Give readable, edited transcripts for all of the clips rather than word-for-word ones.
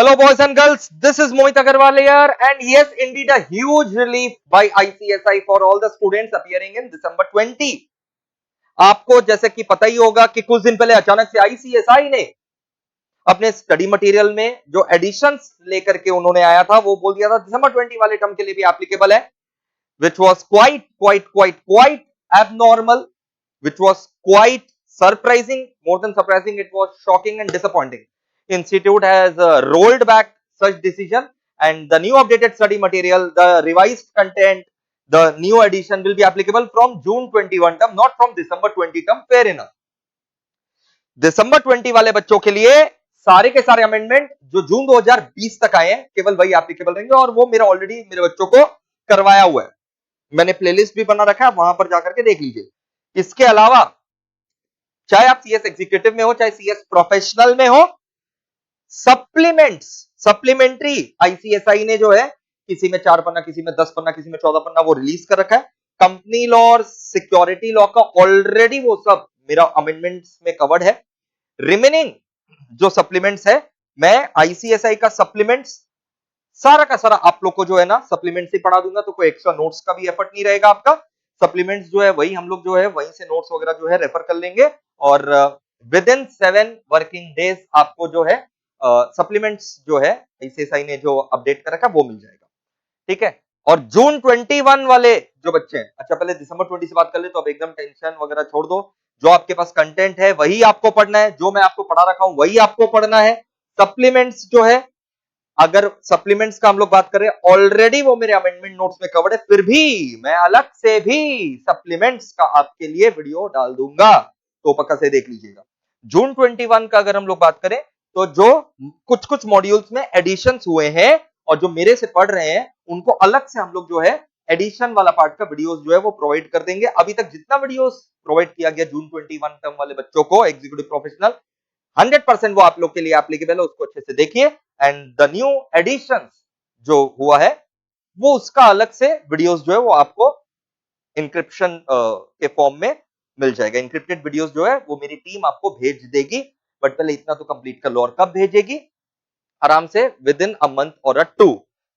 Hello boys and girls, this is Mohit Agarwal here, and yes indeed a huge relief by ICSI for all the students appearing in December 20. आपको जैसे कि पता ही होगा कि कुछ दिन पहले अचानक से ICSI ने अपने स्टडी मटेरियल में जो एडिशंस लेकर के उन्होंने आया था वो बोल दिया था दिसंबर 20 वाले टर्म के लिए भी एप्लीकेबल है, which was quite abnormal, which was quite surprising. More than surprising, it was shocking and disappointing. Institute has rolled back such decision, and the new updated study material, the revised content, the new edition will be applicable from June 21 term, not from December 20 term. Fair enough. दिसंबर 20 वाले बच्चों के लिए सारे के सारे amendment जो जून 2020 तक आए हैं केवल वही एप्लीकेबल रहेंगे, और वो मेरा ऑलरेडी मेरे बच्चों को करवाया हुआ है। मैंने प्लेलिस्ट भी बना रखा है, वहां पर जाकर के देख लीजिए। इसके अलावा चाहे आप सीएस एग्जीक्यूटिव में हो चाहे सीएस प्रोफेशनल में हो, सप्लीमेंट्स सप्लीमेंट्री आईसीएसआई ने जो है किसी में 4 पन्ना, किसी में 10 पन्ना, किसी में 14 पन्ना वो रिलीज कर रखा है। कंपनी लॉ और सिक्योरिटी लॉ का ऑलरेडी वो सब मेरा अमेंडमेंट्स में कवर्ड है। रिमेनिंग जो सप्लीमेंट्स है, मैं आईसीएसआई का सप्लीमेंट्स सारा का सारा आप लोग को जो है ना सप्लीमेंट्स ही पढ़ा दूंगा, तो कोई एक्स्ट्रा नोट्स का भी एफर्ट नहीं रहेगा आपका। सप्लीमेंट्स जो है वही हम लोग जो है वहीं से नोट्स वगैरह जो है रेफर कर लेंगे, और विद इन 7 वर्किंग डेज आपको जो है सप्लीमेंट्स जो है आईसीएसआई ने जो अपडेट कर रखा है वो मिल जाएगा। ठीक है, और जून 21 वाले जो बच्चे हैं, अच्छा पहले दिसंबर 20 से बात कर ले तो अब एकदम टेंशन वगैरह छोड़ दो। जो आपके पास कंटेंट है वही आपको पढ़ना है, जो मैं आपको पढ़ा रखा हूं वही आपको पढ़ना है। सप्लीमेंट्स जो है, अगर सप्लीमेंट्स का हम लोग बात करें, ऑलरेडी वो मेरे अमेंडमेंट नोट्स में कवर्ड है, फिर भी मैं अलग से भी सप्लीमेंट्स का आपके लिए वीडियो डाल दूंगा, तो पक्का से देख लीजिएगा। जून 21 का अगर हम लोग बात करें तो जो कुछ कुछ मॉड्यूल्स में एडिशंस हुए हैं और जो मेरे से पढ़ रहे हैं उनको अलग से हम लोग जो है एडिशन वाला पार्ट का वीडियोस जो है वो प्रोवाइड कर देंगे। अभी तक जितना वीडियोस प्रोवाइड किया गया जून 21 टर्म वाले बच्चों को एग्जीक्यूटिव प्रोफेशनल, 100% वो आप लोग के लिए एप्लीकेबल है, उसको अच्छे से देखिए। एंड द न्यू एडिशंस जो हुआ है वो उसका अलग से वीडियोस जो है वो आपको इंक्रिप्शन के फॉर्म में मिल जाएगा। इंक्रिप्टेड वीडियोस जो है वो मेरी टीम आपको भेज देगी, बट पहले इतना तो कंप्लीट कर लो। और कब भेजेगी? आराम से विद इन अ मंथ और अ 2।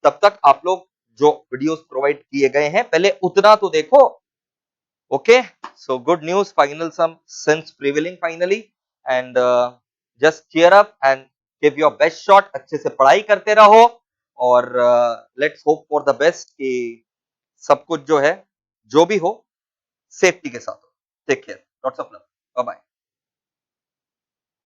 तब तक आप लोग जो वीडियोस प्रोवाइड किए गए हैं पहले उतना तो देखो। Okay, so good news, final some sense prevailing finally, and just cheer up and give your best shot. अच्छे से पढ़ाई करते रहो, और let's hope for the best कि सब कुछ जो है जो भी हो सेफ्टी के साथ हो। Take care, lots of love, bye bye.